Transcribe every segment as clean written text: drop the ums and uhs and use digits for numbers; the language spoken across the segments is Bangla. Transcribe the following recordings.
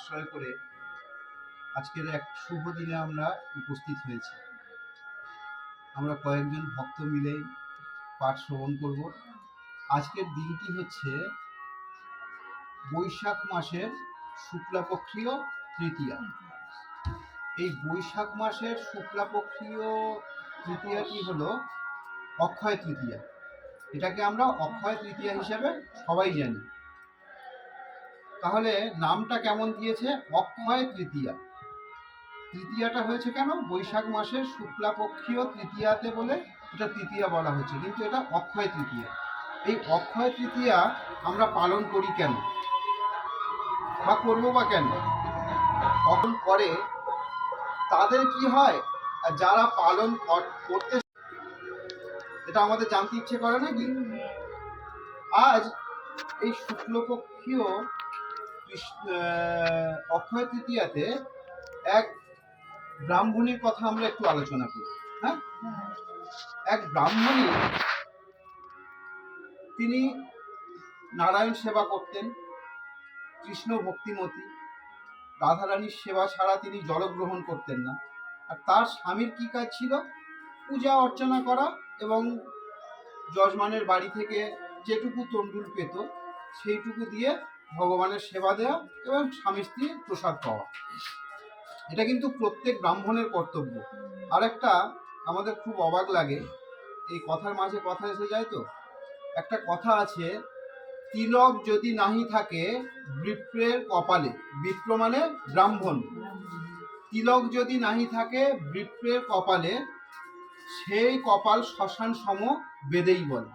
আশ্রয় করে আজকের এক শুভ দিনে আমরা উপস্থিত হয়েছি। আমরা কয়েকজন ভক্ত মিলে পাঠ শ্রবণ করব। আজকের দিনটি হচ্ছে বৈশাখ মাসের শুক্লাপক্ষীয় তৃতীয়া। এই বৈশাখ মাসের শুক্লাপক্ষীয় তৃতীয়াটি হলো অক্ষয় তৃতীয়া। এটাকে আমরা অক্ষয় তৃতীয়া হিসেবে সবাই জানি। তাহলে নামটা কেমন দিয়েছে? অক্ষয় তৃতীয়া। তৃতীয়াটা হয়েছে কেন? বৈশাখ মাসের শুক্লাপক্ষীয় তৃতীয়াতে বলে এটা তৃতীয়া বলা হচ্ছে, কিন্তু এটা অক্ষয় তৃতীয়া। এই অক্ষয় তৃতীয়া আমরা পালন করি কেন বা করবো বা কেন? কখন করে তাদের কি হয়, আর যারা পালন করতে, এটা আমাদের জানতে ইচ্ছে করে নাকি? আজ এই শুক্লপক্ষীয় অক্ষয় তৃতীয়াতে এক ব্রাহ্মণীর কথা আমরা একটু আলোচনা করি। হ্যাঁ, এক ব্রাহ্মণী, তিনি নারায়ণ সেবা করতেন, কৃষ্ণ ভক্তিমতী, রাধারানীর সেবা ছাড়া তিনি জলগ্রহণ করতেন না। আর তার স্বামীর কি কাজ ছিল? পূজা অর্চনা করা এবং যজমানের বাড়ি থেকে যেটুকু তণ্ডুল পেত সেইটুকু দিয়ে ভগবানের সেবা দেওয়া এবং স্বামী স্ত্রীর প্রসাদ পাওয়া। এটা কিন্তু প্রত্যেক ব্রাহ্মণের কর্তব্য। আর একটা আমাদের খুব অবাক লাগে, এই কথার মাঝে কথা এসে যায় তো, একটা কথা আছে, তিলক যদি নাহি থাকে বিপ্রের কপালে। বিপ্র মানে ব্রাহ্মণ। তিলক যদি নাহি থাকে বিপ্রের কপালে, সেই কপাল শ্মশান সম বেদেই বলে।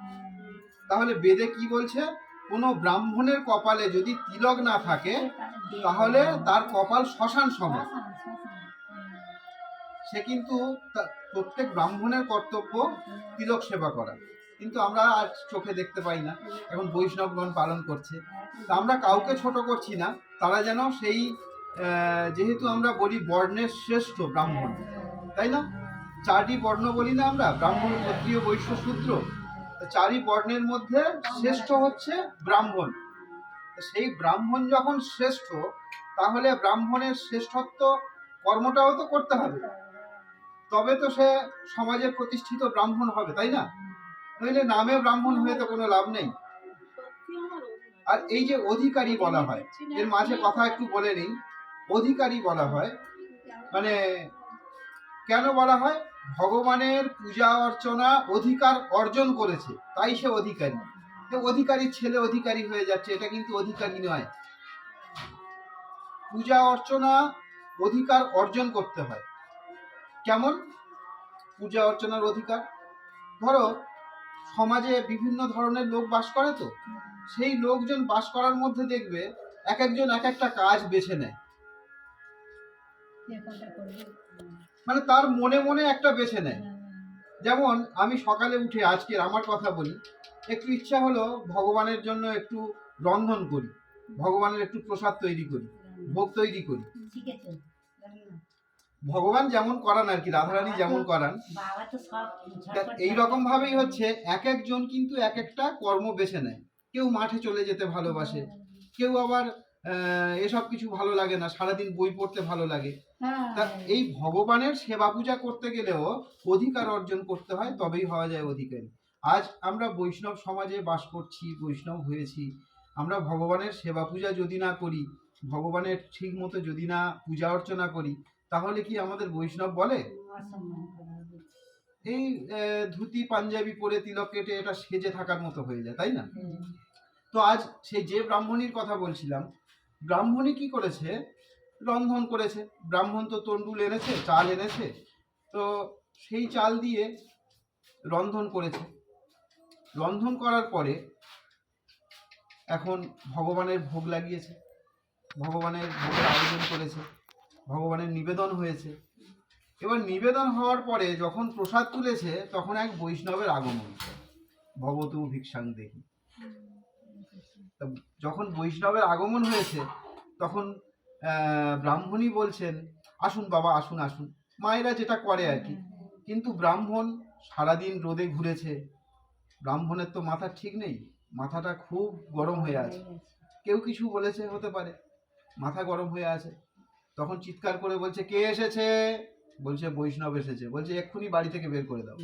তাহলে বেদে কি বলছে? কোনো ব্রাহ্মণের কপালে যদি তিলক না থাকে তাহলে তার কপাল শ্মশান সম। সে কিন্তু প্রত্যেক ব্রাহ্মণের কর্তব্য তিলক সেবা করা, কিন্তু আমরা আজ চোখে দেখতে পাই না। এখন বৈষ্ণবগণ পালন করছে, তা আমরা কাউকে ছোট করছি না। তারা যেন সেই যেহেতু আমরা বলি বর্ণের শ্রেষ্ঠ ব্রাহ্মণ, তাই না? চারটি বর্ণ বলি না আমরা, ব্রাহ্মণ, ক্ষত্রিয়, বৈশ্য, শূদ্র। চারই বর্ণের মধ্যে শ্রেষ্ঠ হচ্ছে ব্রাহ্মণ। সেই ব্রাহ্মণ যখন শ্রেষ্ঠ, তাহলে ব্রাহ্মণের শ্রেষ্ঠত্ব কর্মটাও তো করতে হবে, তবে তো সে সমাজে প্রতিষ্ঠিত ব্রাহ্মণ হবে, তাই না? নইলে নামে ব্রাহ্মণ হয়ে তো কোনো লাভ নেই। আর এই যে অধিকারী বলা হয়, এর মাঝে কথা একটু বলে নিই। অধিকারী বলা হয় মানে কেন বলা হয়? ভগবানের পূজা অর্চনা অধিকার অর্জন করেছে, তাই সে অধিকারী। অধিকারীর ছেলে অধিকারী হয়ে যাচ্ছে, এটা কিন্তু অধিকারী নয়। পূজা অর্চনা অধিকার অর্জন করতে হয়। কেমন পূজা অর্চনার অধিকার? ধরো সমাজে বিভিন্ন ধরনের লোক বাস করে, তো সেই লোকজন বাস করার মধ্যে দেখবে এক একজন এক একটা কাজ বেছে নেয়, মানে তার মনে মনে একটা বেছে নেয়। যেমন আমি সকালে উঠে, আজকের আমার কথা বলি, একটু ইচ্ছা হলো ভগবানের জন্য একটু রন্ধন করি, ভগবানের একটু প্রসাদ তৈরি করি, ভোগ তৈরি করি। ভগবান যেমন করান আর কি, রাধারানী যেমন করান, এইরকম ভাবেই হচ্ছে এক একজন কিন্তু এক একটা কর্ম বেছে নেয়। কেউ মাঠে চলে যেতে ভালোবাসে, কেউ আবার এসব কিছু ভালো লাগে না, সারাদিন বই পড়তে ভালো লাগে। তা এই ভগবানের সেবা পূজা করতে গেলেও অধিকার অর্জন করতে হয়, তবেই হওয়া যায় অধিকারী। আজ আমরা বৈষ্ণব সমাজে বাস করছি, বৈষ্ণব হয়েছি, আমরা ভগবানের সেবা পূজা যদি না করি, ভগবানের ঠিক মতো যদি না পূজা অর্চনা করি, তাহলে কি আমাদের বৈষ্ণব বলে? এই ধুতি পাঞ্জাবি পরে তিলক কেটে এটা সেজে থাকার মতো হয়ে যায়, তাই না? তো আজ সেই যে ব্রাহ্মণীর কথা বলছিলাম, ব্রাহ্মণী কি করেছে? রন্ধন করেছে। ব্রাহ্মণ তো তণ্ডুল এনেছে, চাল এনেছে, তো সেই চাল দিয়ে রন্ধন করেছে। রন্ধন করার পরে এখন ভগবানের ভোগ লাগিয়েছে, ভগবানের ভোগের আয়োজন করেছে, ভগবানের নিবেদন হয়েছে। এবার নিবেদন হওয়ার পরে যখন প্রসাদ তুলেছে, তখন এক বৈষ্ণবের আগমন, ভবতু ভিক্ষাং দেহি। যখন বৈষ্ণবের আগমন হয়েছে, তখন ব্রাহ্মণী বলছেন, আসুন বাবা, আসুন আসুন, মায়েরা যেটা করে আর কি। কিন্তু ব্রাহ্মণ সারাদিন রোদে ঘুরেছে, ব্রাহ্মণের তো মাথা ঠিক নেই, মাথাটা খুব গরম হয়ে আছে। কেউ কিছু বলেছে হতে পারে, মাথা গরম হয়ে আছে। তখন চিৎকার করে বলছে, কে এসেছে? বলছে বৈষ্ণব এসেছে। বলছে এক্ষুনি বাড়ি থেকে বের করে দাও।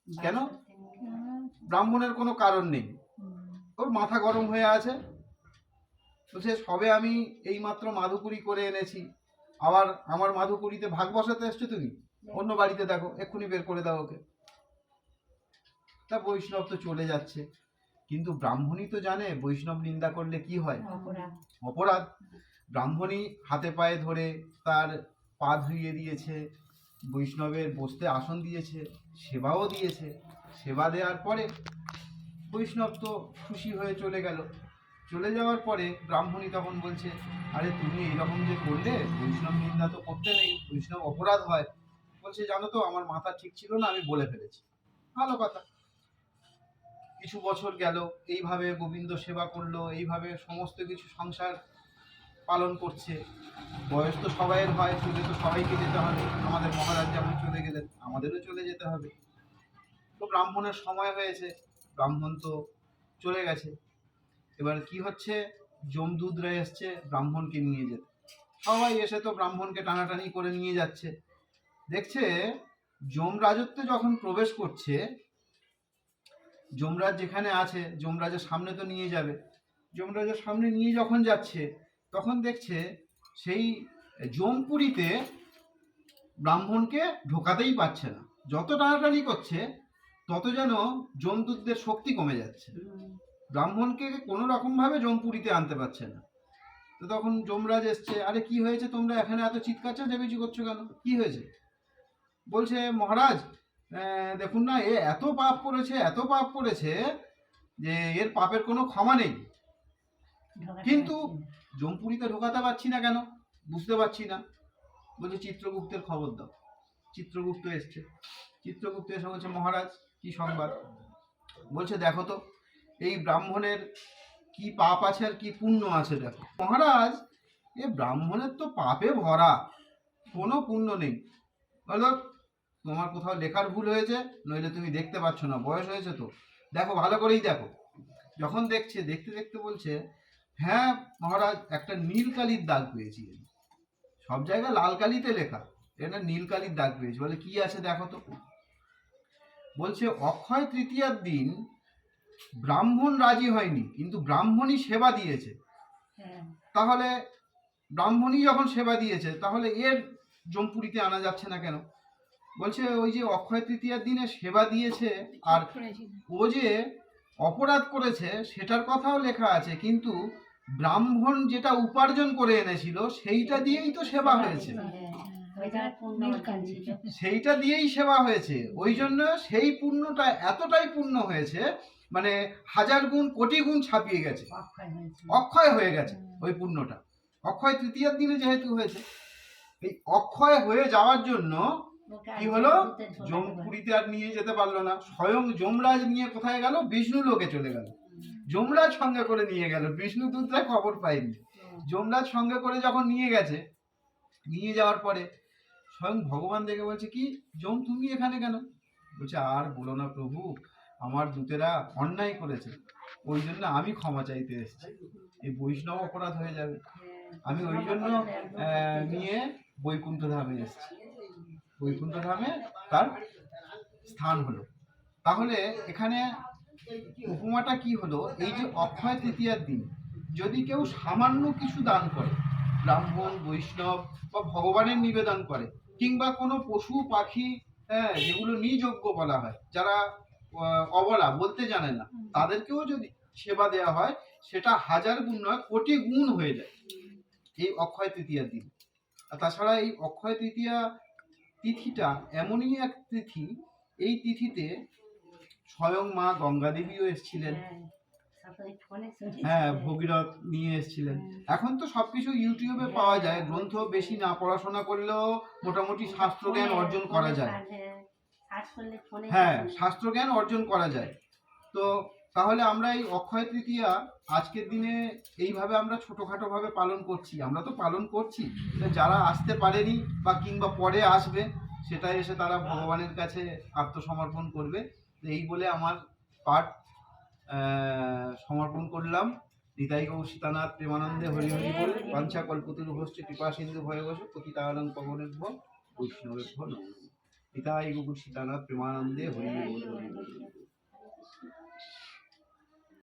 কেন? ব্রাহ্মণের কোনো কারণ নেই, ওর মাথা গরম হয়ে আছে। বলছে সবে আমি এইমাত্র মাধুকুরি করে এনেছি, আবার আমার মাধুকুরিতে ভাগ বসাতে এসছো তুমি? অন্য বাড়িতে দেখো, এক্ষুনি বের করে দাও ওকে। তা বৈষ্ণব তো চলে যাচ্ছে, কিন্তু ব্রাহ্মণী তো জানে বৈষ্ণব নিন্দা করলে কি হয়, অপরাধ। ব্রাহ্মণী হাতে পায়ে ধরে তার পা ধুইয়ে দিয়েছে, বৈষ্ণবের বসতে আসন দিয়েছে, সেবাও দিয়েছে। সেবা দেওয়ার পরে বৈষ্ণব তো খুশি হয়ে চলে গেল। চলে যাওয়ার পরে ব্রাহ্মণী তখন বলছে, আরে তুমি এইরকম যে করলে, বৈষ্ণব নিন্দা তো করতে নেই, বৈষ্ণব অপরাধ হয়। বলছে জানো তো আমার মাথা ঠিক ছিল না, আমি বলে ফেলেছি। ভালো কথা। কিছু বছর গেল, এইভাবে গোবিন্দ সেবা করলো, এইভাবে সমস্ত কিছু সংসার পালন করছে। বয়স তো সবাইয়ের হয়, চলে তো সবাইকে যেতে হবে। আমাদের মহারাজ যেমন চলে গেলেন, আমাদেরও চলে যেতে হবে। তো ব্রাহ্মণের সময় হয়েছে, ব্রাহ্মণ তো চলে গেছে। এবার কি হচ্ছে, যমদূতরা এসছে ব্রাহ্মণকে নিয়ে যেতে। সবাই এসে তো ব্রাহ্মণকে টানাটানি করে নিয়ে যাচ্ছে। দেখছে যমরাজত্বে যখন প্রবেশ করছে, যমরাজ যেখানে আছে, যমরাজের সামনে তো নিয়ে যাবে। যমরাজের সামনে নিয়ে যখন যাচ্ছে, তখন দেখছে সেই যমপুরীতে ব্রাহ্মণকে ঢোকাতেই পারছে না। যত টানাটানি করছে তত যেন যমদূতদের শক্তি কমে যাচ্ছে, ব্রাহ্মণকে কোনো রকম ভাবে যমপুরীতে আনতে পারছে না। তো তখন যমরাজ এসছে, আরে কি হয়েছে, তোমরা এখানে এত চিৎকার চেঁচামেচি করছো কেন, কি হয়েছে? বলছে মহারাজ দেখুন না, এ এত পাপ করেছে, এত পাপ করেছে যে এর পাপের কোনো ক্ষমা নেই, কিন্তু যমপুরীতে ঢোকাতে পারছি না কেন, বুঝতে পারছি না। বলছে চিত্রগুপ্তের খবর দাও। চিত্রগুপ্ত এসছে। চিত্রগুপ্ত এসে বলছে মহারাজ কি সংবাদ? বলছে দেখো তো এই ব্রাহ্মণের কি পাপ আছে আর কি পুণ্য আছে দেখো। মহারাজ এ ব্রাহ্মণের তো পাপে ভরা, কোনো পুণ্য নেই। বলো তোমার কোথাও লেখার ভুল হয়েছে, নইলে তুমি দেখতে পাচ্ছ না, বয়স হয়েছে তো, দেখো ভালো করেই দেখো। যখন দেখছে, দেখতে দেখতে বলছে হ্যাঁ মহারাজ, একটা নীল কালির দাগ পেয়েছি। সব জায়গায় লাল কালিতে লেখা, এটা নীল কালির দাগ পেয়েছি। বলে কি আছে দেখো তো। বলছে অক্ষয় তৃতীয়ার দিন ব্রাহ্মণ রাজি হয়নি, কিন্তু ব্রাহ্মণই সেবা দিয়েছে। তাহলে ব্রাহ্মণই যখন সেবা দিয়েছে, তাহলে এর যমপুরীতে আনা যাচ্ছে না কেন? বলছে ওই যে অক্ষয় তৃতীয়ার দিনে সেবা দিয়েছে, আর ও যে অপরাধ করেছে সেটার কথাও লেখা আছে, কিন্তু ব্রাহ্মণ যেটা উপার্জন করে এনেছিল সেইটা দিয়েই তো সেবা হয়েছে, সেইটা দিয়েই সেবা হয়েছে। ওই জন্য সেই পুণ্যটা এতটাই পুণ্য হয়েছে, মানে 1000 গুণ কোটি গুণ ছাপিয়ে গেছে, অক্ষয় হয়ে গেছে ওই পুণ্যটা। অক্ষয় তৃতীয়ার দিনে যেহেতু হয়েছে, এই অক্ষয় হয়ে যাওয়ার জন্য কি হলো, যমপুরীতে আর নিয়ে যেতে পারলো না। স্বয়ং যমরাজ নিয়ে কোথায় গেল, বিষ্ণু লোকে চলে গেল। যমরাজ সঙ্গে করে নিয়ে গেল, বিষ্ণু দূতরা খবর পায়নি। যমরাজ সঙ্গে করে যখন নিয়ে গেছে, নিয়ে যাওয়ার পরে স্বয়ং ভগবান দেখে বলছে কি যম তুমি এখানে কেন? বলছে আর বলো না প্রভু, আমার দূতেরা অন্যায় করেছে, ওই জন্য আমি ক্ষমা চাইতে এসেছি। এই বৈষ্ণব অপরাধ হয়ে যাবে, আমি ওই জন্য নিয়ে বৈকুণ্ঠ ধামে এসেছি। বৈকুণ্ঠ ধামে তার স্থান হলো। তাহলে এখানে উপমাটা কি হলো, এই যে অক্ষয় তৃতীয়ার দিন যদি কেউ সামান্য কিছু দান করে, ব্রাহ্মণ বৈষ্ণব বা ভগবানের নিবেদন করে, কিংবা কোনো পশু পাখি, যেগুলো নিযোগ্য বলা হয়, যারা অবলা বলতে জানে না, তাদেরকেও যদি সেবা দেওয়া হয়, সেটা 1000 গুণ নয় কোটি গুণ হয়ে যায় এই অক্ষয় তৃতীয়ার দিন। আর তাছাড়া এই অক্ষয় তৃতীয়া তিথিটা এমনই এক তিথি, এই তিথিতে স্বয়ং মা গঙ্গা দেবীও এসেছিলেন, হ্যাঁ ভগীরথ নিয়ে এসেছিলেন। এখন তো সবকিছু ইউটিউবে পাওয়া যায়, গ্রন্থ বেশি না পড়াশোনা করলেও মোটামুটি শাস্ত্রজ্ঞান অর্জন করা যায়। হ্যাঁ শাস্ত্রজ্ঞান অর্জন করা যায়। তো তাহলে আমরা এই অক্ষয় তৃতীয়া আজকের দিনে এইভাবে আমরা ছোটোখাটো ভাবে পালন করছি, আমরা তো পালন করছি। যারা আসতে পারেনি বা কিংবা পরে আসবে, সেটা এসে তারা ভগবানের কাছে আত্মসমর্পণ করবে। এই বলে আমার পাঠ সমর্পণ করলাম। নিতাই গৌ সীতানাথ প্রেমানন্দে হরি হরি বল। বাঞ্ছা কল্পতরুভশ্চ কৃপা সিন্ধু ভয়বশ পতিতানাং পবনেভ্যো বৈষ্ণবেভ্যো নমো নমঃ। নিতাই গৌ সীতানাথ প্রেমানন্দে হরি হরি বল, হরি বল।